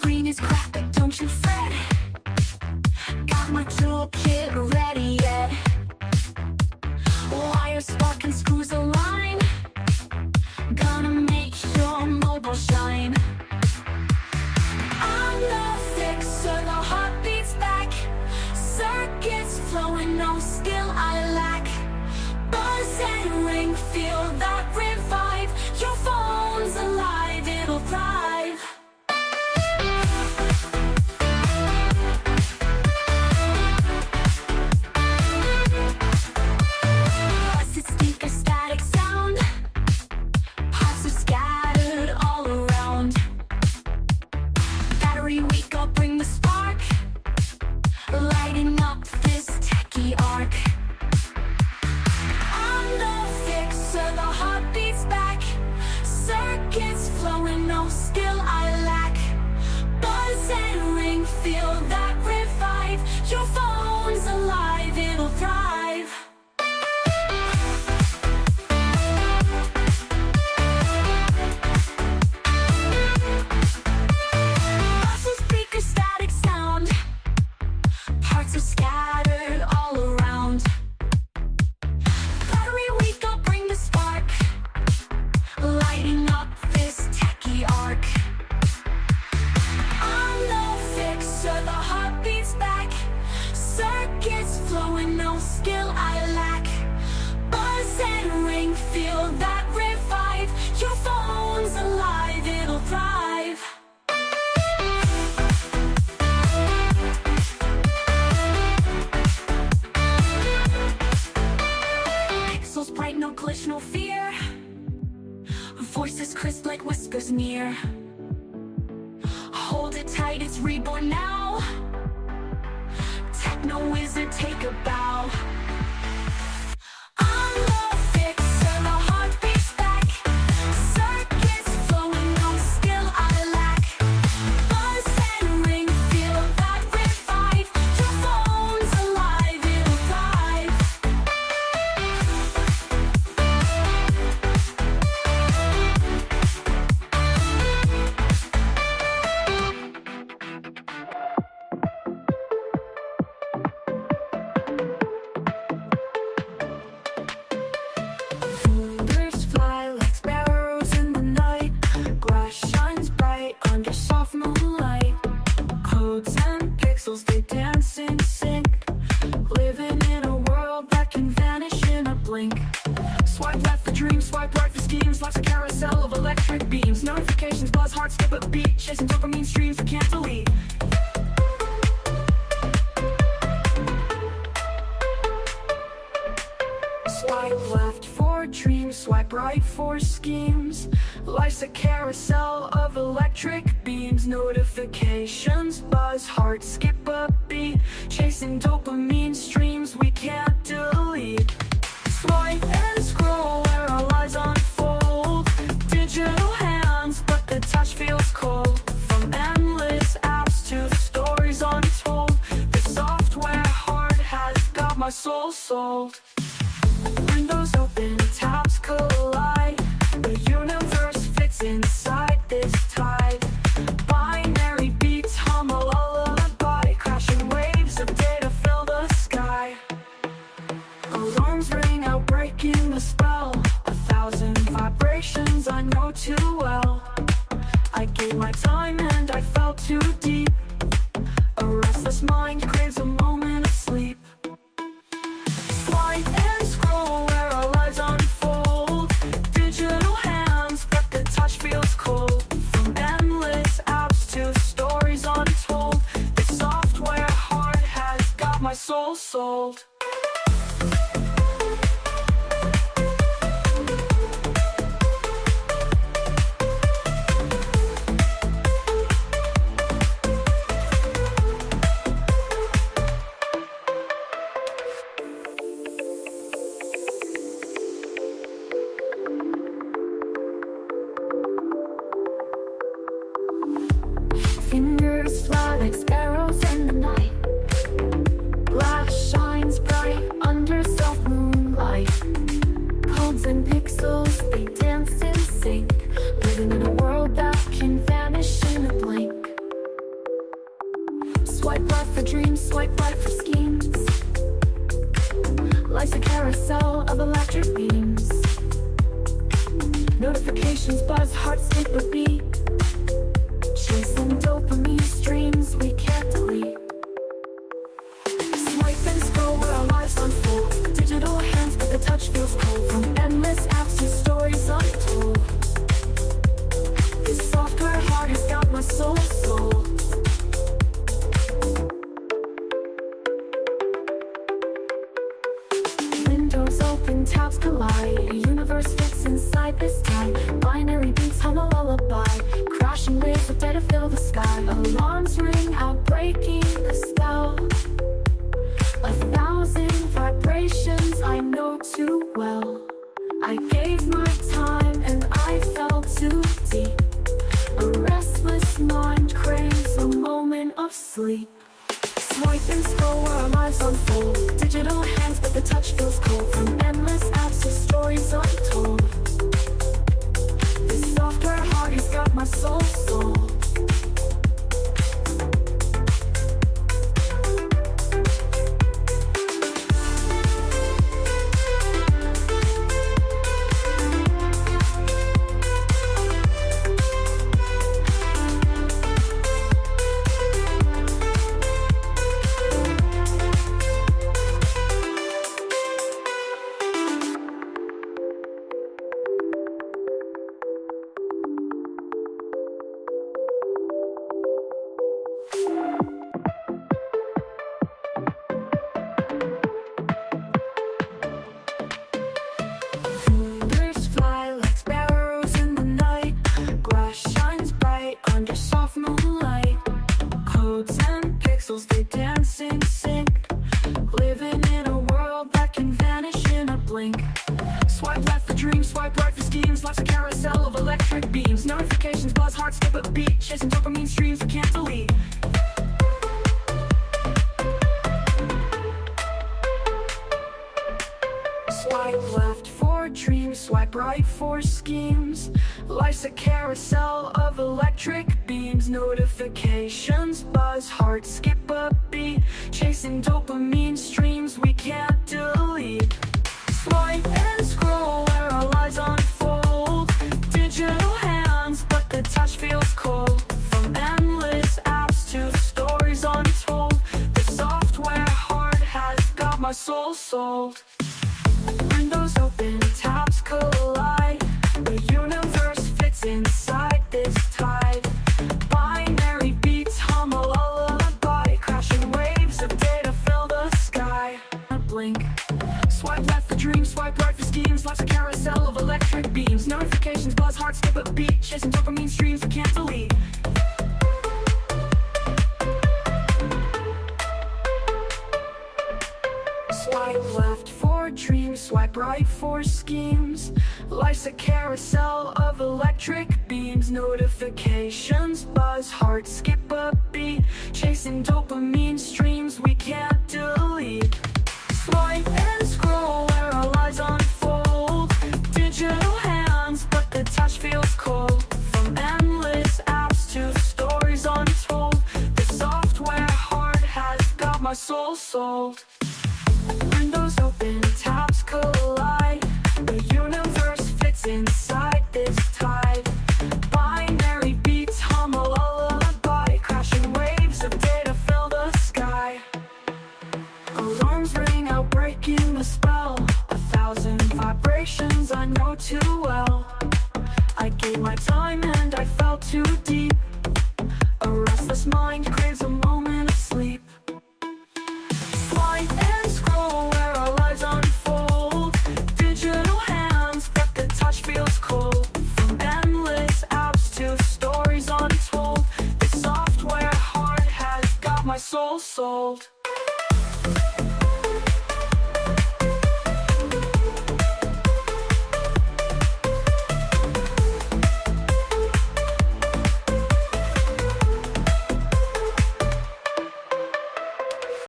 screen is cracked, but don't you fret. Got my toolkit ready yet. Wires, spark, and screws align. Gonna make your mobile shine. I'm the fixer, the heartbeat's back. Circuits flowing, no skill I lack. Buzz and ring, feel that revive. Your phone's alive, it'll thrive. Busted speaker, static sound. Parts are scattered all around. Battery weak, I'll bring the spark. Lighting up this techie arc. I'm the fixer, the heartbeat's back. Circuits flowing, no skill I lack. Buzz and ring, feel that revive. Your phone's alive, it'll thrive. Bustle speaker, static sound. Parts are scattered all around. Battery weak, I'll bring the spark. Lighting up this techie arc. I'm the fixer, the heartbeat's back. Circuits flowing, no skill I lack. Buzz and ring, feel that revive. Your phone's alive, it'll thrive. Pixels bright, no glitch, no fear. Voices crisp like whispers near. Hold it tight, it's reborn now. Techno wizard, take a bow. I'm the fixer, the heartbeat's back. Circuits flowing, no skill I lack. Buzz and ring, feel that revive. Your phone's alive, it'll thrive. Birds fly like sparrows in the night. Glass shines bright under soft moonlight. Codes and pixels, they dance in sync. Living in a world that can vanish in a blink. Swipe left for dreams, swipe right for schemes. Life's a carousel of electric beams. Notifications buzz, hearts skip a beat. Chasing dopamine streams we can't delete. Swipe left for dreams, swipe right for schemes. Life's a carousel of electric beams. Notifications buzz, hearts skip a beat. Chasing dopamine streams we can't delete. Swipe and scroll where our lives unfold. Digital hands, but the touch feels cold. From endless apps to stories untold. The software heart has got my soul sold. Windows open, tabs collide. The universe fits inside this tide. Binary beats hum a lullaby. Crashing waves of data fill the sky. Alarms ring out, breaking the spell. 1,000 vibrations I know too well. I gave my time and I fell too deep. A restless mind craves a moment of sleep. Swipe and scroll where our lives unfold. Digital hands, but the touch feels cold. From endless apps to stories untold. The software heart has got my soul sold. Fingers fly like sparrows in the night. Glass shines bright under soft moonlight. Codes and pixels, they dance in sync. Living in a world that can vanish in a blink. dreams, swipe right for schemes. Life's a carousel of electric beams. Notifications buzz, hearts skip a beat. Chasing dopamine streams we can't delete. Swipe and scroll where our lives unfold. Digital hands but the touch feels cold. From endless apps to stories untold. This software heart has got my soul sold. Windows open, tabs collide. A universe fits inside this time. Binary beats hum a lullaby. Crashing waves of data fill the sky. Alarms ring out, breaking the spell. 1,000 vibrations I know too well. I gave my time and I fell too deep. A restless mind craves a moment of sleep. Swipe and scroll where our lives unfold. Digital hands but the touch feels cold. From endless apps to stories untold. This software heart has got my soul sold. They dance in sync, living in a world that can vanish in a blink. Swipe left for dreams, swipe right for schemes. Life's a carousel of electric beams. Notifications buzz, hearts skip a beat. Chasing dopamine streams we can't delete. Swipe left for dreams, swipe right for schemes. Life's a carousel of electric beams. Notifications buzz, hearts skip a beat. Chasing dopamine streams we can't delete. Swipe and scroll where our lives unfold. Digital hands but the touch feels cold. From endless apps to stories untold. The software heart has got my soul sold. Windows open, tabs collide. The universe fits inside this tide. Binary beats hum a lullaby. Crashing waves of data fill the sky. A blink. Swipe left for dreams, swipe right for schemes. Life's a carousel of electric beams. Notifications buzz, hearts skip a beat. Chasing dopamine streams we can't delete. Swipe left for dreams, swipe right for schemes. Life's a carousel of electric beams. Notifications buzz, hearts skip a beat. Chasing dopamine streams we can't delete. Swipe and scroll where our lives unfold. Digital hands but the touch feels cold. From endless apps to stories untold. The software heart has got my soul sold. Windows open, tabs collide. The universe fits inside this tide. Binary beats hum a lullaby. Crashing waves of data fill the sky. Alarms ring out, breaking the spell. 1,000 vibrations I know too well. I gave my time and I fell too deep. A restless mind craves a moment of sleep.